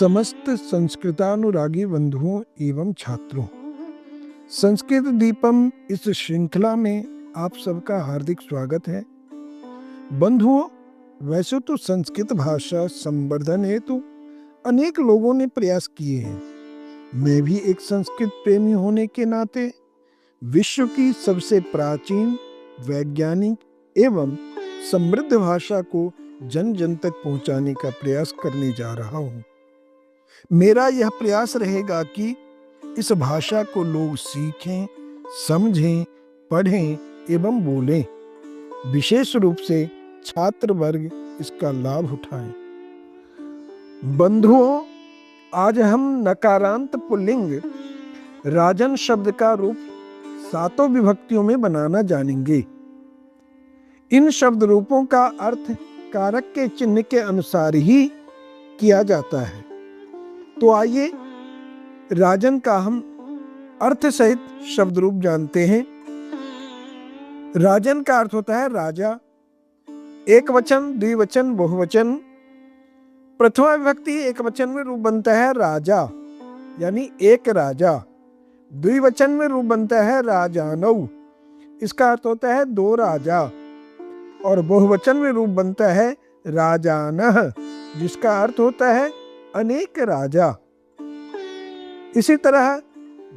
समस्त संस्कृतानुरागी बंधुओं एवं छात्रों, संस्कृत दीपम इस श्रृंखला में आप सबका हार्दिक स्वागत है। बंधुओं, वैसे तो संस्कृत भाषा संवर्धन हेतु अनेक लोगों ने प्रयास किए हैं। मैं भी एक संस्कृत प्रेमी होने के नाते विश्व की सबसे प्राचीन, वैज्ञानिक एवं समृद्ध भाषा को जन जन तक पहुंचाने का प्रयास करने जा रहा हूं। मेरा यह प्रयास रहेगा कि इस भाषा को लोग सीखें, समझें, पढ़ें एवं बोलें। विशेष रूप से छात्र वर्ग इसका लाभ उठाएं। बंधुओं, आज हम नकारांत पुल्लिंग राजन शब्द का रूप 7 विभक्तियों में बनाना जानेंगे। इन शब्द रूपों का अर्थ कारक के चिन्ह के अनुसार ही किया जाता है। तो आइए राजन का हम अर्थ सहित शब्द रूप जानते हैं। राजन का अर्थ होता है राजा। एक वचन, द्विवचन, बहुवचन। प्रथमा विभक्ति एक वचन में रूप बनता है राजा, यानी एक राजा। द्विवचन में रूप बनता है राजानौ, इसका अर्थ होता है 2 राजा। और बहुवचन में रूप बनता है राजानः, जिसका अर्थ होता है अनेक राजा। इसी तरह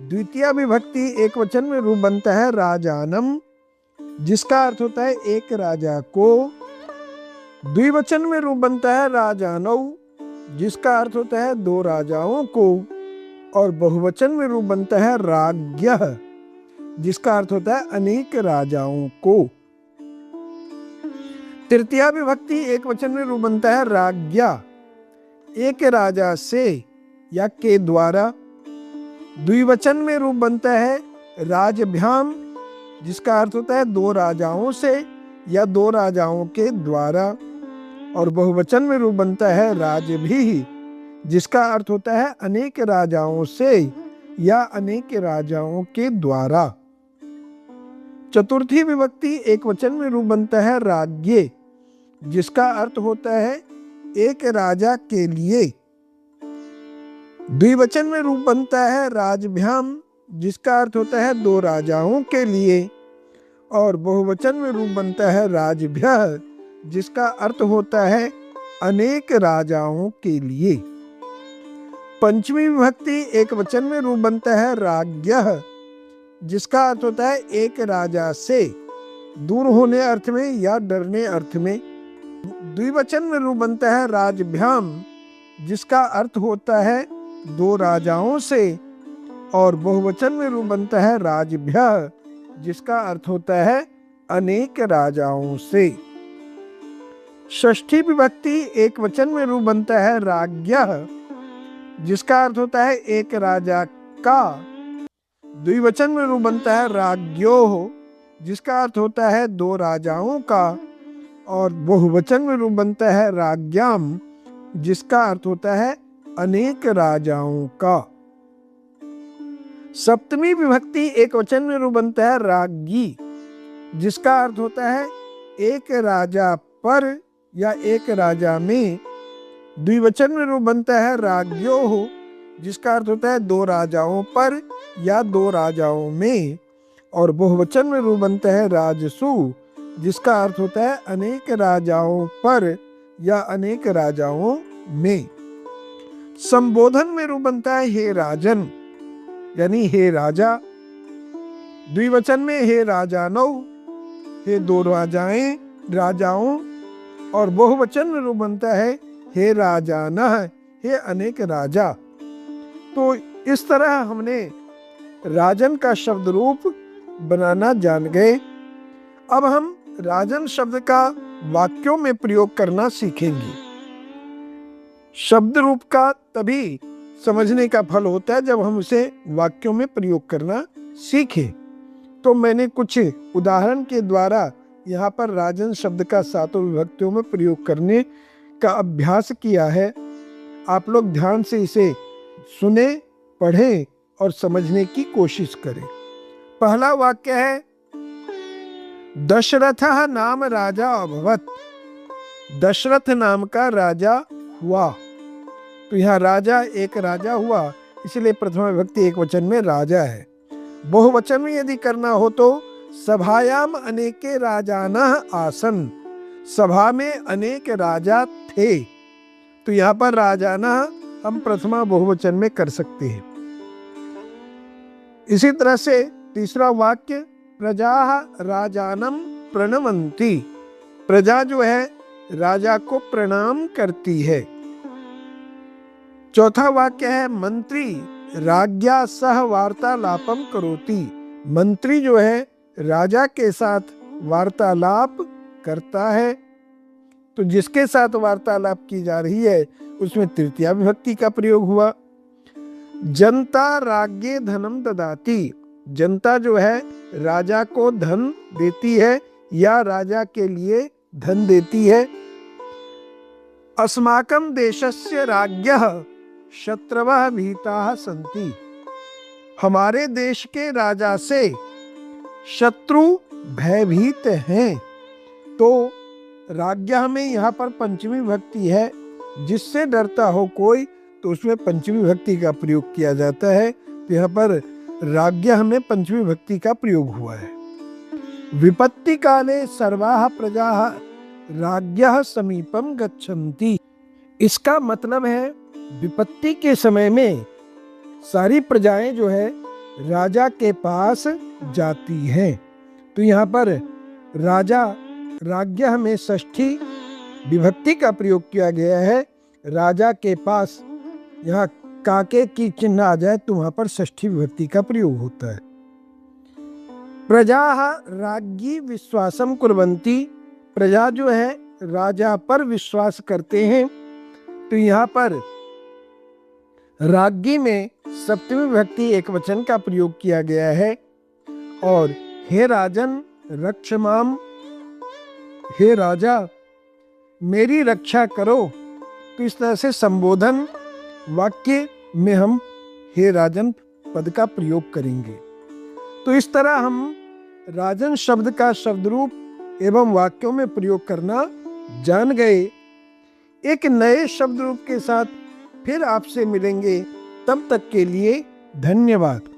द्वितीय विभक्ति एक वचन में रूप बनता है राजानम, जिसका अर्थ होता है एक राजा को। द्विवचन में रूप बनता है राजानौ, जिसका अर्थ होता है 2 राजाओं को। और बहुवचन में रूप बनता है राज्ञः, जिसका अर्थ होता है अनेक राजाओं को। तृतीया विभक्ति एक वचन में रूप बनता है राज्ञा, एक राजा से या के द्वारा। द्विवचन में रूप बनता है राजभ्याम, जिसका अर्थ होता है 2 राजाओं से या 2 राजाओं के द्वारा। और बहुवचन में रूप बनता है राजभिः, जिसका अर्थ होता है अनेक राजाओं से या अनेक राजाओं के द्वारा। चतुर्थी विभक्ति एक वचन में रूप बनता है राज्ञे, जिसका अर्थ होता है एक राजा के लिए। द्विवचन में रूप बनता है राजभ्याम, जिसका अर्थ होता है 2 राजाओं के लिए। और बहुवचन में रूप बनता है राजभ्यः, जिसका अर्थ होता है अनेक राजाओं के लिए। पंचमी विभक्ति एक वचन में रूप बनता है राज्ञः, जिसका अर्थ होता है एक राजा से, दूर होने अर्थ में या डरने अर्थ में। द्विवचन में रूप बनता है राजभ्याम, जिसका अर्थ होता है 2 राजाओं से। और बहुवचन में रूप बनता है राजभ्यः, जिसका अर्थ होता है अनेक राजाओं से। षष्ठी विभक्ति एक वचन में रूप बनता है राज्ञः, जिसका अर्थ होता है एक राजा का। द्विवचन में रूप बनता है राज्ञोः, जिसका अर्थ होता है 2 राजाओं का। और बहुवचन में रूप बनता है राज्ञाम, जिसका अर्थ होता है अनेक राजाओं का। सप्तमी विभक्ति एक वचन में रूप बनता है राज्ञी, जिसका अर्थ होता है एक राजा पर या एक राजा में। द्विवचन में रूप बनता है राज्ञोः, जिसका अर्थ होता है 2 राजाओं पर या 2 राजाओं में। और बहुवचन में रूप बनता है राजसु, जिसका अर्थ होता है अनेक राजाओं पर या अनेक राजाओं में। संबोधन में रूप बनता है हे राजन, यानी हे राजा। द्विवचन में हे राजानौ, हे 2 राजाओं। और बहुवचन में रूप बनता है हे राजानः, हे अनेक राजा। तो इस तरह हमने राजन का शब्द रूप बनाना जान गए। अब हम राजन शब्द का वाक्यों में प्रयोग करना सीखेंगे। शब्द रूप का तभी समझने का फल होता है जब हम उसे वाक्यों में प्रयोग करना सीखें। तो मैंने कुछ उदाहरण के द्वारा यहाँ पर राजन शब्द का 7 विभक्तियों में प्रयोग करने का अभ्यास किया है। आप लोग ध्यान से इसे सुने, पढ़ें और समझने की कोशिश करें। पहला वाक्य है दशरथः नाम राजा अभवत्। दशरथ नाम का राजा हुआ। तो यहाँ राजा एक राजा हुआ, इसलिए प्रथमा विभक्ति एक वचन में राजा है। बहुवचन में यदि करना हो तो सभायाम अनेके राजानः आसन, सभा में अनेक राजा थे। तो यहाँ पर राजानः हम प्रथमा बहुवचन में कर सकते हैं। इसी तरह से तीसरा वाक्य प्रजा राजानम प्रणमंती, प्रजा जो है राजा को प्रणाम करती है। चौथा वाक्य है मंत्री राज्ञा सह वार्तालापम करोति, मंत्री जो है राजा के साथ वार्तालाप करता है। तो जिसके साथ वार्तालाप की जा रही है उसमें तृतीया विभक्ति का प्रयोग हुआ। जनता राज्ञे धनम ददाति, जनता जो है राजा को धन देती है या राजा के लिए धन देती है। अस्माकं देशस्य राज्ञः शत्रवः भीताः सन्ति, हमारे देश के राजा से शत्रु भयभीत हैं। तो राज्ञः में यहाँ पर पंचमी विभक्ति है, जिससे डरता हो कोई तो उसमें पंचमी विभक्ति का प्रयोग किया जाता है। तो यहाँ पर राज्ञः में पंचमी विभक्ति का प्रयोग हुआ है। विपत्ति काले सर्वाः प्रजाः राज्ञः समीपम गच्छन्ति, इसका मतलब है विपत्ति के समय में सारी प्रजाएं जो है राजा के पास जाती हैं। तो यहाँ पर राजा राज्ञः में षष्ठी विभक्ति का प्रयोग किया गया है। राजा के पास यहाँ काके की चिन्ह आ जाए तो वहां पर षष्ठी विभक्ति का प्रयोग होता है। प्रजा राज्ञी विश्वासम कुर्वन्ति, प्रजा जो है राजा पर विश्वास करते हैं। तो यहाँ पर राज्ञी में सप्तमी विभक्ति एक वचन का प्रयोग किया गया है। और हे राजन रक्षमाम, हे राजा मेरी रक्षा करो, तो इस तरह से संबोधन वाक्य में हम हे राजन पद का प्रयोग करेंगे। तो इस तरह हम राजन शब्द का शब्द रूप एवं वाक्यों में प्रयोग करना जान गए। एक नए शब्द रूप के साथ फिर आपसे मिलेंगे, तब तक के लिए धन्यवाद।